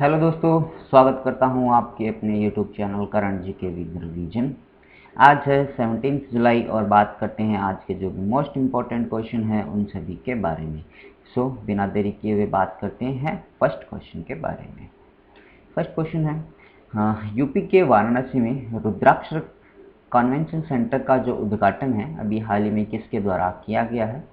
Hello दोस्तों, स्वागत करता हूं आपके अपने यूट्यूब चैनल करंट जी के विद रिवीजन। आज है 17 जुलाई और बात करते हैं आज के जो मोस्ट इम्पॉर्टेंट क्वेश्चन है उन सभी के बारे में। बिना देरी किए हुए बात करते हैं फर्स्ट क्वेश्चन के बारे में। फर्स्ट क्वेश्चन है, यूपी के वाराणसी में रुद्राक्ष कन्वेंशन सेंटर का जो उद्घाटन है अभी हाल ही में किसके द्वारा किया गया है?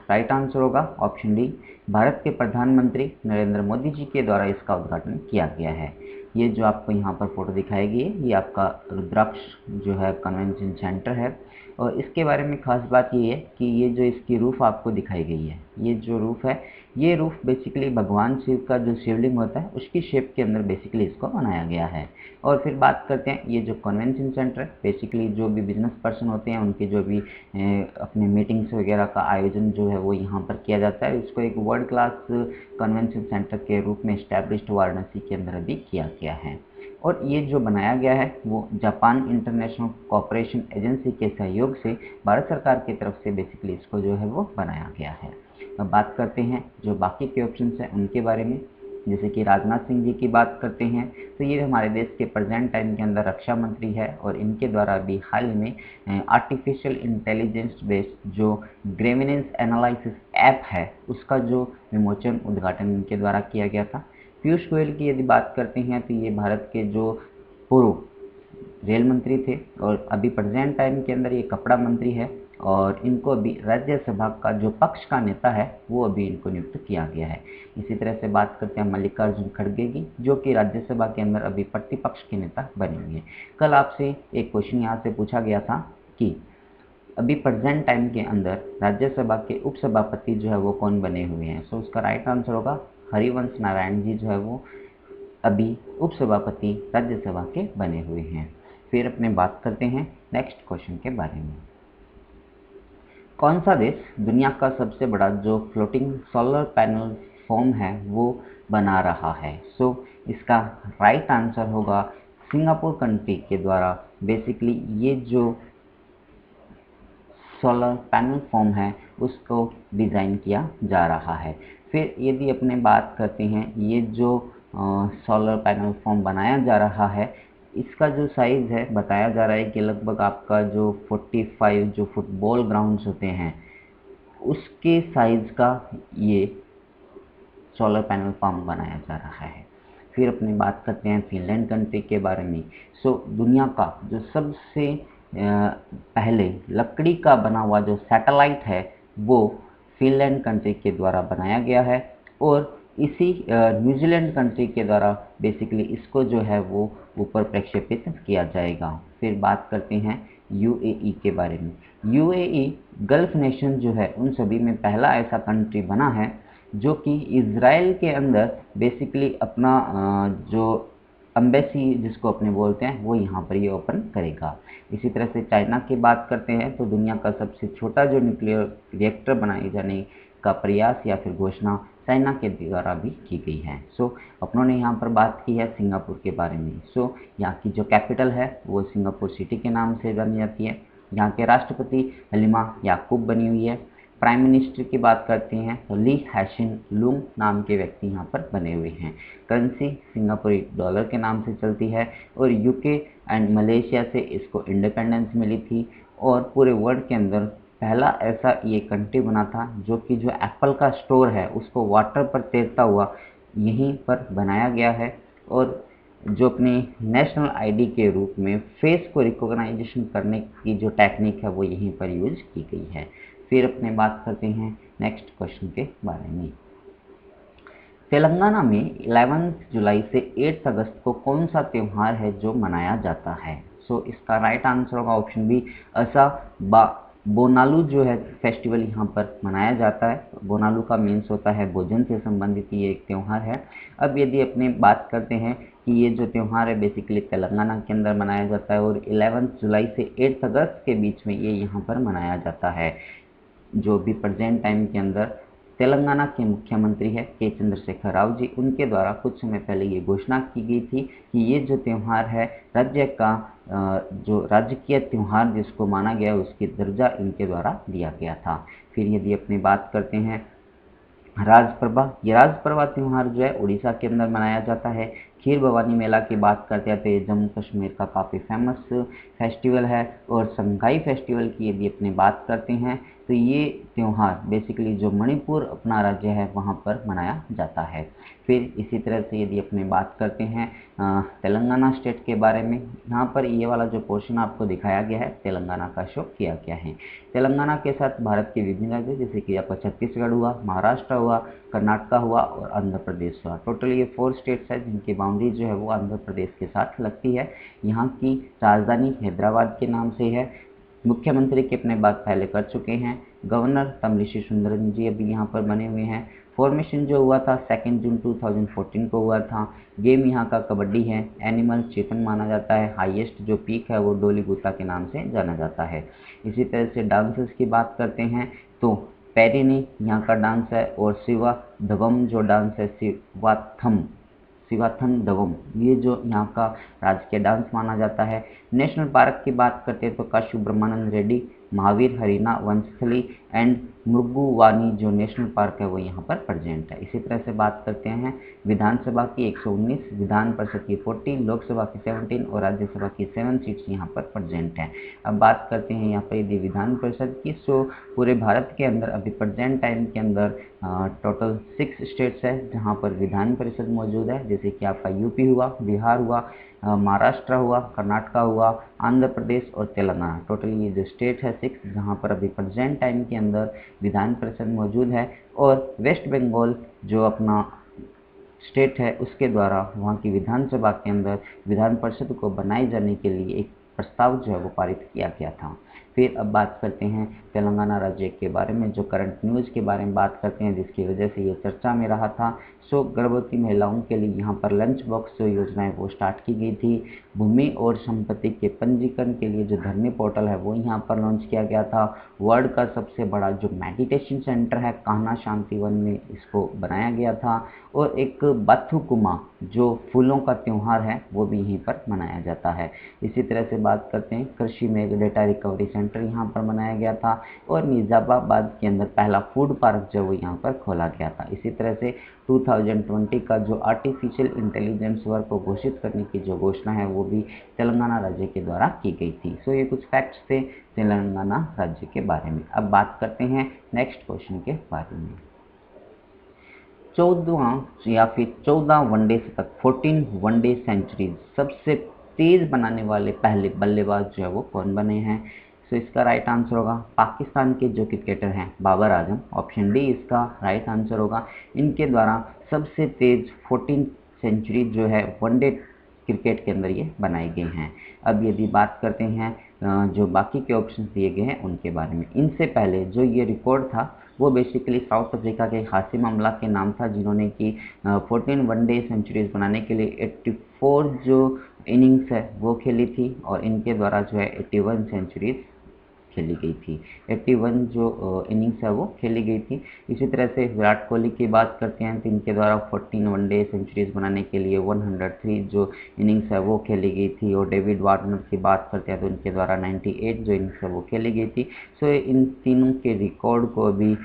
राइट आंसर होगा ऑप्शन डी, भारत के प्रधानमंत्री नरेंद्र मोदी जी के द्वारा इसका उद्घाटन किया गया है। ये जो आपको यहाँ पर फोटो दिखाई गई है ये आपका रुद्राक्ष जो है कन्वेंशन सेंटर है। और इसके बारे में खास बात ये है कि ये जो इसकी रूफ आपको दिखाई गई है, ये जो रूफ है ये रूफ बेसिकली भगवान शिव का जो शिवलिंग होता है उसकी शेप के अंदर बेसिकली इसको बनाया गया है। और फिर बात करते हैं, ये जो कन्वेंशन सेंटर है बेसिकली जो भी बिजनेस पर्सन होते हैं उनके जो भी अपने मीटिंग्स वगैरह का आयोजन जो है वो यहाँ पर किया जाता है। इसको एक वर्ल्ड क्लास कन्वेंशन सेंटर के रूप में इस्टेब्लिश्ड वाराणसी के अंदर अभी किया गया है। और ये जो बनाया गया है वो जापान इंटरनेशनल कोऑपरेशन एजेंसी के सहयोग से भारत सरकार की तरफ से बेसिकली इसको जो है वो बनाया गया है। अब बात करते हैं जो बाकी के ऑप्शंस हैं उनके बारे में। जैसे कि राजनाथ सिंह जी की बात करते हैं तो ये हमारे देश के प्रेजेंट टाइम के अंदर रक्षा मंत्री है और इनके द्वारा भी हाल में आर्टिफिशियल इंटेलिजेंस बेस्ड जो ग्रेविनेंस एनालिसिस ऐप है उसका जो विमोचन उद्घाटन इनके द्वारा किया गया था। पीयूष गोयल की यदि बात करते हैं तो ये भारत के जो पूर्व रेल मंत्री थे और अभी प्रेजेंट टाइम के अंदर ये कपड़ा मंत्री है और इनको अभी राज्यसभा का जो पक्ष का नेता है वो अभी इनको नियुक्त किया गया है। इसी तरह से बात करते हैं मल्लिकार्जुन खड़गे की, जो कि राज्यसभा के अंदर अभी प्रतिपक्ष के नेता बने हुए हैं। कल आपसे एक क्वेश्चन यहाँ से पूछा गया था कि अभी प्रेजेंट टाइम के अंदर राज्यसभा के उपसभापति जो है वो कौन बने हुए हैं। उसका राइट आंसर होगा हरिवंश नारायण जी जो है वो अभी उपसभापति राज्यसभा के बने हुए हैं। फिर अपने बात करते हैं नेक्स्ट क्वेश्चन के बारे में। कौन सा देश दुनिया का सबसे बड़ा जो फ्लोटिंग सोलर पैनल फॉर्म है वो बना रहा है? इसका राइट आंसर होगा सिंगापुर कंट्री के द्वारा बेसिकली ये जो सोलर पैनल फॉर्म है उसको डिज़ाइन किया जा रहा है। फिर यदि अपने बात करते हैं ये जो सोलर पैनल फॉर्म बनाया जा रहा है इसका जो साइज़ है बताया जा रहा है कि लगभग आपका जो 45 जो फुटबॉल ग्राउंड्स होते हैं उसके साइज़ का ये सोलर पैनल फॉर्म बनाया जा रहा है। फिर अपनी बात करते हैं फिनलैंड कंट्री के बारे में। दुनिया का जो सबसे पहले लकड़ी का बना हुआ जो सैटेलाइट है वो फिनलैंड कंट्री के द्वारा बनाया गया है और इसी न्यूजीलैंड कंट्री के द्वारा बेसिकली इसको जो है वो ऊपर प्रक्षेपित किया जाएगा। फिर बात करते हैं यूएई के बारे में। यूएई गल्फ नेशन जो है उन सभी में पहला ऐसा कंट्री बना है जो कि इज़राइल के अंदर बेसिकली अपना जो एम्बेसी जिसको अपने बोलते हैं वो यहाँ पर ये ओपन करेगा। इसी तरह से चाइना की बात करते हैं तो दुनिया का सबसे छोटा जो न्यूक्लियर रिएक्टर बनाए जाने का प्रयास या फिर घोषणा चाइना के द्वारा भी की गई है। अपनों ने यहाँ पर बात की है सिंगापुर के बारे में। यहाँ की जो कैपिटल है वो सिंगापुर सिटी के नाम से जानी जाती है। यहाँ के राष्ट्रपति हलीमा याकूब बनी हुई है। प्राइम मिनिस्टर की बात करते हैं तो ली हैशिन लूंग नाम के व्यक्ति यहाँ पर बने हुए हैं। करेंसी सिंगापुरी डॉलर के नाम से चलती है और यूके एंड मलेशिया से इसको इंडिपेंडेंस मिली थी और पूरे वर्ल्ड के अंदर पहला ऐसा ये कंट्री बना था जो कि जो एप्पल का स्टोर है उसको वाटर पर तैरता हुआ यहीं पर बनाया गया है और जो अपने नेशनल आईडी के रूप में फेस को रिकॉग्नाइजेशन करने की जो टेक्निक है वो यहीं पर यूज की गई है। फिर अपने बात करते हैं नेक्स्ट क्वेश्चन के बारे में। तेलंगाना में 11 जुलाई से 8 अगस्त को कौन सा त्यौहार है जो मनाया जाता है? इसका राइट आंसर होगा ऑप्शन बी, असा बोनालू जो है फेस्टिवल यहाँ पर मनाया जाता है। बोनालू का मीन्स होता है भोजन से संबंधित ये एक त्यौहार है। अब यदि अपने बात करते हैं कि ये जो त्यौहार है बेसिकली तेलंगाना के अंदर मनाया जाता है और 11 जुलाई से 8 अगस्त के बीच में ये यहाँ पर मनाया जाता है। जो भी प्रेजेंट टाइम के अंदर तेलंगाना के मुख्यमंत्री है के चंद्रशेखर राव जी, उनके द्वारा कुछ समय पहले ये घोषणा की गई थी कि ये जो त्यौहार है राज्य का जो राजकीय त्यौहार जिसको माना गया उसकी दर्जा इनके द्वारा दिया गया था। फिर यदि अपनी बात करते हैं राजप्रभा, ये राजप्रभा त्यौहार जो है उड़ीसा के अंदर मनाया जाता है। खीर भवानी मेला की बात करते हैं तो ये जम्मू कश्मीर का काफ़ी फेमस फेस्टिवल है। और संगाई फेस्टिवल की यदि अपनी बात करते हैं तो ये त्यौहार बेसिकली जो मणिपुर अपना राज्य है वहाँ पर मनाया जाता है। फिर इसी तरह से यदि अपनी बात करते हैं तेलंगाना स्टेट के बारे में, यहाँ पर ये वाला जो पोर्शन आपको दिखाया गया है तेलंगाना का शो किया गया है। तेलंगाना के साथ भारत के विभिन्न राज्य जैसे कि आपका छत्तीसगढ़ हुआ, महाराष्ट्र हुआ, कर्नाटक हुआ और आंध्र प्रदेश हुआ। टोटल ये 4 स्टेट्स है जिनकी बाउंड्री जो है वो आंध्र प्रदेश के साथ लगती है। यहाँ की राजधानी हैदराबाद के नाम से है। मुख्यमंत्री की अपने बात पहले कर चुके हैं। गवर्नर तमिलिसई सुंदरन जी अभी यहाँ पर बने हुए हैं। फॉर्मेशन जो हुआ था 2 जून 2014 को हुआ था। गेम यहाँ का कबड्डी है। एनिमल चेतन माना जाता है। हाईएस्ट जो पीक है वो डोलीगुता के नाम से जाना जाता है। इसी तरह से डांसेस की बात करते हैं तो पैरिनी यहाँ का डांस है और शिवा धवम जो डांस है शिवाथम दवम ये जो यहाँ का राजकीय डांस माना जाता है। नेशनल पार्क की बात करते हैं तो काशी ब्रह्मानंद रेड्डी, महावीर हरिना वंशस्थली एंड मुर्गुवानी जो नेशनल पार्क है वो यहाँ पर प्रेजेंट है। इसी तरह से बात करते हैं विधानसभा की 119, विधान परिषद की 40, लोकसभा की 17 और राज्यसभा की 7 सीट्स यहाँ पर प्रेजेंट हैं। अब बात करते हैं यहाँ पर यदि विधान परिषद की, सो पूरे भारत के अंदर अभी प्रेजेंट टाइम के अंदर टोटल 6 स्टेट्स है जहाँ पर विधान परिषद मौजूद है, जैसे कि आपका यूपी हुआ, बिहार हुआ, महाराष्ट्र हुआ, कर्नाटक हुआ, आंध्र प्रदेश और तेलंगाना। टोटल ये जो स्टेट है 6 जहाँ पर अभी प्रेजेंट टाइम के अंदर विधान परिषद मौजूद है। और वेस्ट बंगाल जो अपना स्टेट है उसके द्वारा वहाँ की विधानसभा के अंदर विधान परिषद को बनाए जाने के लिए एक प्रस्ताव जो है वो पारित किया गया था। फिर अब बात करते हैं तेलंगाना राज्य के बारे में, जो करंट न्यूज़ के बारे में बात करते हैं जिसकी वजह से ये चर्चा में रहा था। सो गर्भवती महिलाओं के लिए यहाँ पर लंच बॉक्स जो योजना है वो स्टार्ट की गई थी। भूमि और संपत्ति के पंजीकरण के लिए जो धरनी पोर्टल है वो यहाँ पर लॉन्च किया गया था। वर्ल्ड का सबसे बड़ा जो मेडिटेशन सेंटर है कान्हा शांतिवन में इसको बनाया गया था। और एक बाथुकुमा जो फूलों का त्यौहार है वो भी यहीं पर मनाया जाता है। इसी तरह से बात करते हैं कृषि में डेटा रिकवरी सेंटर यहाँ पर बनाया गया था। और मिर्ज़ाबाद के अंदर पहला फूड पार्क जो वो यहाँ पर खोला गया था। इसी तरह से 2020 का जो आर्टिफिशियल इंटेलिजेंस वर्क को घोषित करने की जो घोषणा है वो भी तेलंगाना राज्य के द्वारा की गई थी। सो ये कुछ फैक्ट्स थे तेलंगाना राज्य के बारे में। अब बात करते हैं नेक्स्ट क्वेश्चन के बारे में। 14 या फिर 14 वनडे शतक 14 वनडे सेंचुरी सबसे तेज बनाने वाले पहले बल्लेबाज जो है वो कौन बने हैं? सो इसका राइट आंसर होगा पाकिस्तान के जो क्रिकेटर हैं बाबर आजम। ऑप्शन डी इसका राइट आंसर होगा। इनके द्वारा सबसे तेज 14 सेंचुरी जो है वनडे क्रिकेट के अंदर ये बनाए गए हैं। अब यदि बात करते हैं जो बाकी के ऑप्शन दिए गए हैं उनके बारे में, इनसे पहले जो ये रिकॉर्ड था वो बेसिकली साउथ अफ्रीका के हाशिम अमला के नाम था जिन्होंने कि 14 वनडे सेंचुरीज बनाने के लिए 84 जो इनिंग्स है वो खेली थी और इनके द्वारा जो है 81 सेंचुरीज खेली गई थी। 81 जो इनिंग्स है वो खेली गई थी। इसी तरह से विराट कोहली की बात करते हैं तो इनके द्वारा 14 वनडे सेंचुरीज बनाने के लिए 103 जो इनिंग्स है वो खेली गई थी। और डेविड वार्नर की बात करते हैं तो इनके द्वारा 98 जो इनिंग्स है वो खेली गई थी। सो इन तीनों के रिकॉर्ड को भी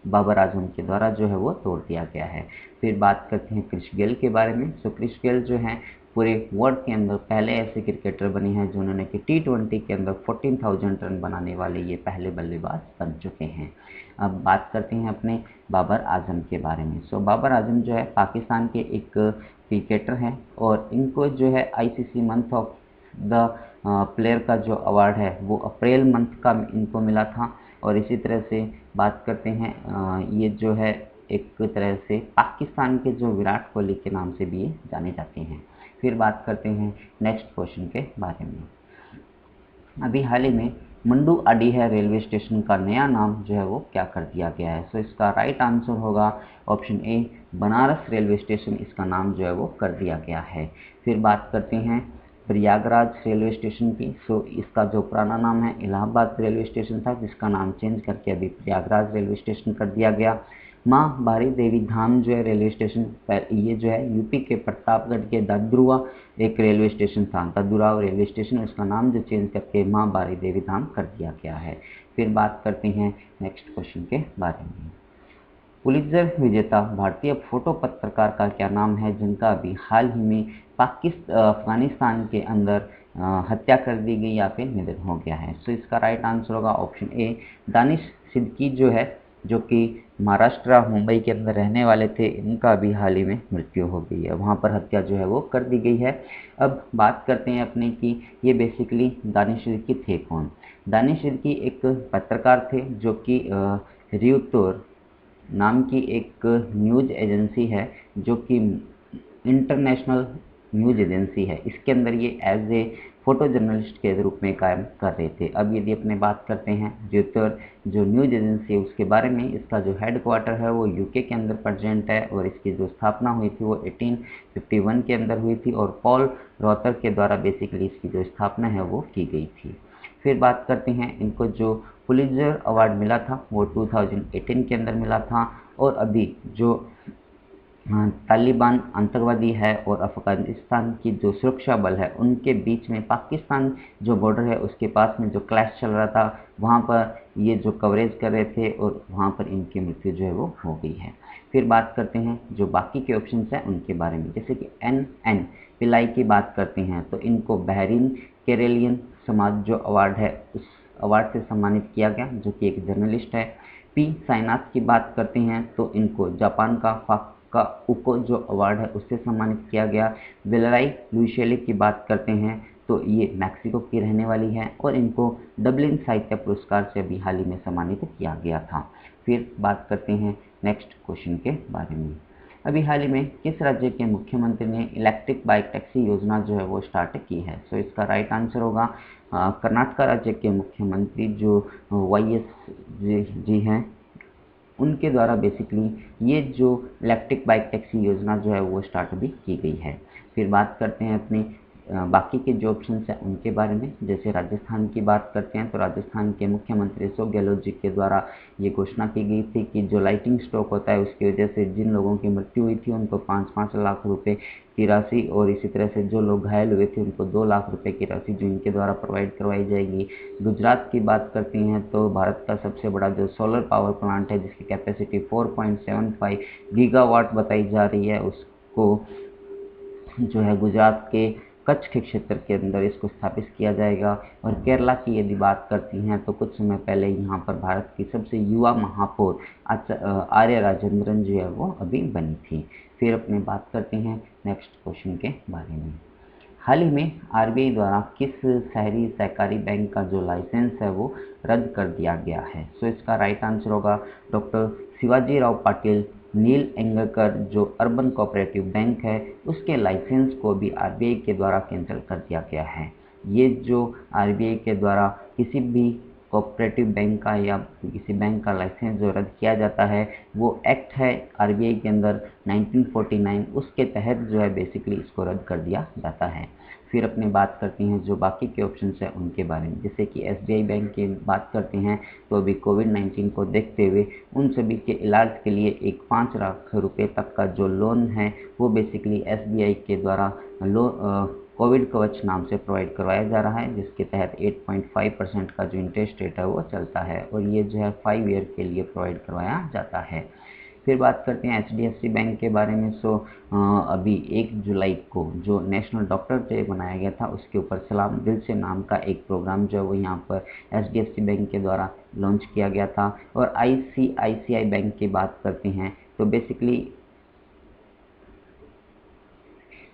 बाबर आजम के द्वारा जो है वो तोड़ दिया गया है। फिर बात करते हैं क्रिस गेल के बारे में। सो क्रिस गेल जो हैं पूरे वर्ल्ड के अंदर पहले ऐसे क्रिकेटर बने हैं जिन्होंने कि T20 के अंदर 14,000 रन बनाने वाले ये पहले बल्लेबाज बन चुके हैं। अब बात करते हैं अपने बाबर आजम के बारे में। सो बाबर आजम जो है पाकिस्तान के एक क्रिकेटर हैं और इनको जो है ICC month of the player का जो अवार्ड है वो अप्रैल मंथ का इनको मिला था। और इसी तरह से बात करते हैं ये जो है एक तरह से पाकिस्तान के जो विराट कोहली के नाम से भी ये जाने जाते हैं। फिर बात करते हैं नेक्स्ट क्वेश्चन के बारे में। अभी हाल ही में मंडू अडीह रेलवे स्टेशन का नया नाम जो है वो क्या कर दिया गया है? सो इसका राइट आंसर होगा option A Banaras railway station, इसका नाम जो है वो कर दिया गया है। फिर बात करते हैं प्रयागराज रेलवे स्टेशन की। सो इसका जो पुराना नाम है इलाहाबाद रेलवे स्टेशन था जिसका नाम चेंज करके अभी प्रयागराज रेलवे स्टेशन कर दिया गया। माँ बारी देवी धाम जो है रेलवे स्टेशन ये जो है यूपी के प्रतापगढ़ के ददुआ एक रेलवे स्टेशन था, ददुआ रेलवे स्टेशन, उसका नाम जो चेंज करके माँ बारी देवी धाम कर दिया गया है। फिर बात करते हैं नेक्स्ट क्वेश्चन के बारे में। पुलित्जर विजेता भारतीय फोटो पत्रकार का क्या नाम है जिनका अभी हाल ही में अफगानिस्तान के अंदर हत्या कर दी गई या फिर निधन हो गया है। सो इसका राइट आंसर होगा ऑप्शन ए, दानिश सिद्दीकी जो है, जो कि महाराष्ट्र मुंबई के अंदर रहने वाले थे, इनका अभी हाल ही में मृत्यु हो गई है, वहाँ पर हत्या जो है वो कर दी गई है। अब बात करते हैं अपने कि ये बेसिकली दानिश सिद्दीकी थे कौन। दानिश सिद्दीकी एक पत्रकार थे जो कि रियोतोर नाम की एक न्यूज़ एजेंसी है, जो कि इंटरनेशनल न्यूज़ एजेंसी है। इसके अंदर ये एज ए फोटो जर्नलिस्ट के रूप में काम कर रहे थे। अब यदि अपने बात करते हैं रियोतर जो न्यूज़ एजेंसी है उसके बारे में, इसका जो हेडक्वार्टर है वो यूके के अंदर प्रेजेंट है और इसकी जो स्थापना हुई थी वो 1851 के अंदर हुई थी और पॉल रॉतर के द्वारा बेसिकली इसकी जो स्थापना है वो की गई थी। फिर बात करते हैं, इनको जो पुलित्जर अवार्ड मिला था वो 2018 के अंदर मिला था। और अभी जो तालिबान आतंकवादी है और अफगानिस्तान की जो सुरक्षा बल है उनके बीच में पाकिस्तान जो बॉर्डर है उसके पास में जो क्लैश चल रहा था, वहाँ पर ये जो कवरेज कर रहे थे और वहाँ पर इनकी मृत्यु जो है वो हो गई है। फिर बात करते हैं जो बाकी के ऑप्शंस हैं उनके बारे में, जैसे कि एन पिलाई की बात करते हैं तो इनको बहरीन केरेलियन समाज जो अवार्ड है उस अवार्ड से सम्मानित किया गया, जो कि एक जर्नलिस्ट है। पी साइनाथ की बात करते हैं तो इनको जापान का उको जो अवार्ड है उससे सम्मानित किया गया। वेलराई लुइशेले की बात करते हैं तो ये मैक्सिको की रहने वाली है और इनको डबलिन साहित्य पुरस्कार से अभी हाल ही में सम्मानित किया गया था। फिर बात करते हैं नेक्स्ट क्वेश्चन के बारे में। अभी हाल ही में किस राज्य के मुख्यमंत्री ने इलेक्ट्रिक बाइक टैक्सी योजना जो है वो स्टार्ट की है। सो इसका राइट आंसर होगा कर्नाटक राज्य के मुख्यमंत्री जो YS जी हैं, उनके द्वारा बेसिकली ये जो इलेक्ट्रिक बाइक टैक्सी योजना जो है वो स्टार्ट भी की गई है। फिर बात करते हैं अपने बाकी के जो ऑप्शन हैं उनके बारे में, जैसे राजस्थान की बात करते हैं तो राजस्थान के मुख्यमंत्री अशोक गहलोत जी के द्वारा ये घोषणा की गई थी कि जो लाइटिंग स्ट्रोक होता है उसकी वजह से जिन लोगों की मृत्यु हुई थी उनको 5-5 लाख रुपए की राशि और इसी तरह से जो लोग घायल हुए थे उनको 2 लाख रुपए की राशि जो इनके द्वारा प्रोवाइड करवाई जाएगी। गुजरात की बात करते हैं तो भारत का सबसे बड़ा जो सोलर पावर प्लांट है जिसकी कैपेसिटी 4.75 गीगावाट बताई जा रही है, उसको जो है गुजरात के कच्छ के क्षेत्र के अंदर इसको स्थापित किया जाएगा। और केरला की यदि बात करती हैं तो कुछ समय पहले यहाँ पर भारत की सबसे युवा महापौर आर्या राजेंद्रन जो है वो अभी बनी थी। फिर अपने बात करते हैं नेक्स्ट क्वेश्चन के बारे में। हाल ही में RBI द्वारा किस शहरी सहकारी बैंक का जो लाइसेंस है वो रद्द कर दिया गया है। सो इसका राइट आंसर होगा डॉक्टर शिवाजी राव पाटिल नील एंगरकर जो अर्बन कोऑपरेटिव बैंक है उसके लाइसेंस को भी RBI के द्वारा कैंसिल कर दिया गया है। ये जो RBI के द्वारा किसी भी कोऑपरेटिव बैंक का या किसी बैंक का लाइसेंस जो रद्द किया जाता है वो एक्ट है RBI के अंदर 1949, उसके तहत जो है बेसिकली इसको रद्द कर दिया जाता है। फिर अपने बात करते हैं जो बाकी के ऑप्शंस हैं उनके बारे में, जैसे कि SBI बैंक की बात करते हैं तो अभी कोविड-19 को देखते हुए उन सभी के इलाज के लिए एक 5 लाख रुपए तक का जो लोन है वो बेसिकली SBI के द्वारा कोविड कवच नाम से प्रोवाइड करवाया जा रहा है, जिसके तहत 8.5% का जो इंटरेस्ट रेट है वो चलता है और ये जो है 5 ईयर के लिए प्रोवाइड करवाया जाता है। फिर बात करते हैं HDFC बैंक के बारे में। सो अभी 1 जुलाई को जो नेशनल डॉक्टर डे मनाया गया था उसके ऊपर सलाम दिल से नाम का एक प्रोग्राम जो है वो यहाँ पर HDFC बैंक के द्वारा लॉन्च किया गया था। और ICICI बैंक की बात करते हैं तो बेसिकली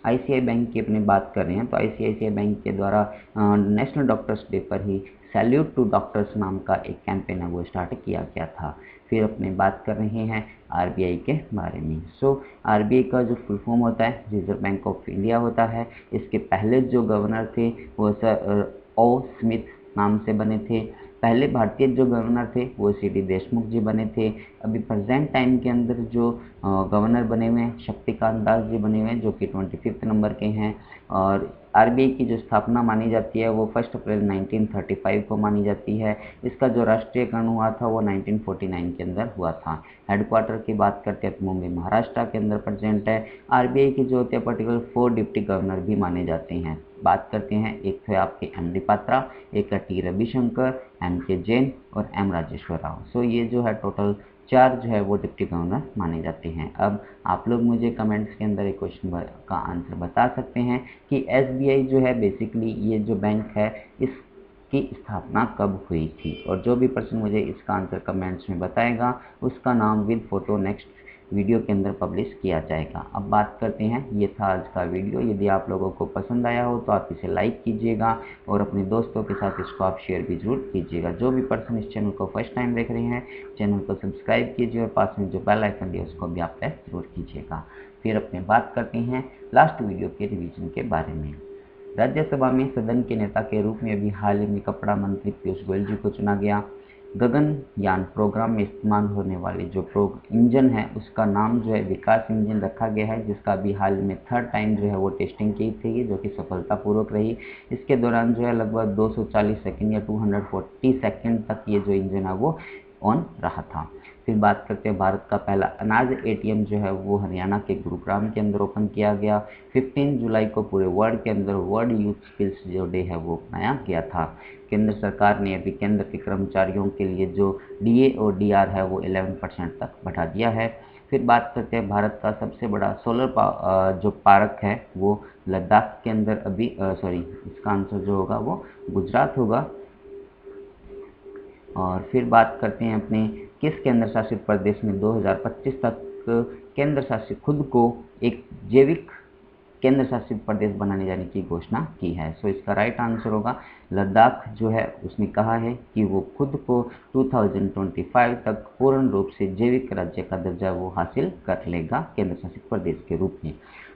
ICICI बैंक की अपनी बात कर रहे हैं तो ICICI बैंक के द्वारा नेशनल डॉक्टर्स डे पर ही सैल्यूट टू डॉक्टर्स नाम का एक कैंपेन है वो स्टार्ट किया गया था। फिर अपने बात कर रहे हैं RBI के बारे में। सो RBI का जो फुल फॉर्म होता है रिजर्व बैंक ऑफ इंडिया होता है। इसके पहले जो गवर्नर थे वो सर O स्मिथ नाम से बने थे। पहले भारतीय जो गवर्नर थे वो CD देशमुख जी बने थे। अभी प्रेजेंट टाइम के अंदर जो गवर्नर बने हुए हैं शक्तिकांत दास जी बने हुए हैं जो कि 25 नंबर के हैं। और RBI की जो स्थापना मानी जाती है वो 1 अप्रैल 1935 को मानी जाती है। इसका जो राष्ट्रीयकरण हुआ था वो 1949 के अंदर हुआ था। हेडक्वार्टर की बात करते हैं तो मुंबई महाराष्ट्र के अंदर प्रेजेंट है। RBI की जो होती है पर्टिकुलर 4 डिप्टी गवर्नर भी माने जाते हैं। बात करते हैं, एक है आपके MD पात्रा, एक है T रविशंकर, MK जैन और M राजेश्वर राव। सो ये जो है टोटल 4 जो है वो डिप्टी गवर्नर माने जाते हैं। अब आप लोग मुझे कमेंट्स के अंदर एक क्वेश्चन का आंसर बता सकते हैं कि एसबीआई जो है बेसिकली ये जो बैंक है इसकी स्थापना कब हुई थी, और जो भी पर्सन मुझे इसका आंसर कमेंट्स में बताएगा उसका नाम विद फोटो नेक्स्ट वीडियो के अंदर पब्लिश किया जाएगा। अब बात करते हैं, ये था आज का वीडियो। यदि आप लोगों को पसंद आया हो तो आप इसे लाइक कीजिएगा और अपने दोस्तों के साथ इसको आप शेयर भी जरूर कीजिएगा। जो भी पर्सन इस चैनल को फर्स्ट टाइम देख रहे हैं चैनल को सब्सक्राइब कीजिए और पास में जो बेल आइकन दिया उसको भी आप प्रेस जरूर कीजिएगा। फिर अपने बात करते हैं लास्ट वीडियो के रिवीजन के बारे में। राज्यसभा में सदन के नेता के रूप में अभी हाल ही में कपड़ा मंत्री पीयूष गोयल जी को चुना गया। गगनयान प्रोग्राम में इस्तेमाल होने वाले जो इंजन है उसका नाम जो है विकास इंजन रखा गया है, जिसका अभी हाल में 3rd टाइम जो है वो टेस्टिंग की थी जो कि सफलतापूर्वक रही। इसके दौरान जो है लगभग 240 सेकंड या 240 सेकंड तक ये जो इंजन है वो ऑन रहा था। फिर बात करते हैं, भारत का पहला अनाज एटीएम जो है वो हरियाणा के गुरुग्राम के अंदर ओपन किया गया। 15 जुलाई को पूरे वर्ल्ड के अंदर वर्ल्ड यूथ स्किल्स जो डे है वो मनाया गया था। केंद्र सरकार ने अभी केंद्र के कर्मचारियों के लिए जो डीए और डीआर है वो 11% तक बढ़ा दिया है। फिर बात करते हैं, भारत का सबसे बड़ा सोलर जो पार्क है वो लद्दाख के अंदर अभी इसका आंसर जो होगा वो गुजरात होगा। और फिर बात करते हैं अपने किस केंद्र शासित प्रदेश में 2025 तक केंद्र शासित खुद को एक जैविक केंद्र शासित प्रदेश बनाने जाने की घोषणा की है। सो इसका राइट आंसर होगा लद्दाख जो है उसने कहा है कि वो खुद को 2025 तक पूर्ण रूप से जैविक राज्य का दर्जा वो हासिल कर लेगा केंद्र शासित प्रदेश के रूप में।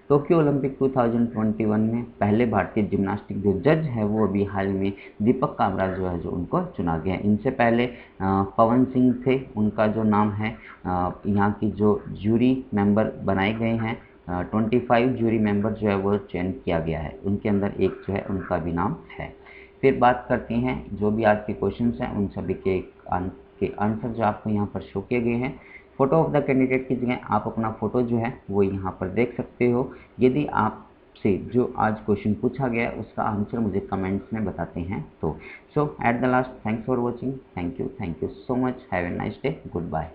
टोक्यो ओलंपिक 2021 में पहले भारतीय जिम्नास्टिक जो जज है वो अभी हाल में दीपक कामरा जो है जो उनको चुना गया। इनसे पहले पवन सिंह थे, उनका जो नाम है यहाँ की जो जूरी मेंबर बनाए गए हैं 25 जूरी मेंबर जो है वो चयन किया गया है, उनके अंदर एक जो है उनका भी नाम है। फिर बात करते हैं जो भी आज के क्वेश्चंस हैं उन सभी के आंसर जो आपको यहाँ पर शो किए गए हैं। फोटो ऑफ द कैंडिडेट की जगह आप अपना फोटो जो है वो यहाँ पर देख सकते हो। यदि आपसे जो आज क्वेश्चन पूछा गया है उसका आंसर मुझे कमेंट्स में बताते हैं तो। So at the last, thanks for watching, thank you so much, have a nice day, good bye.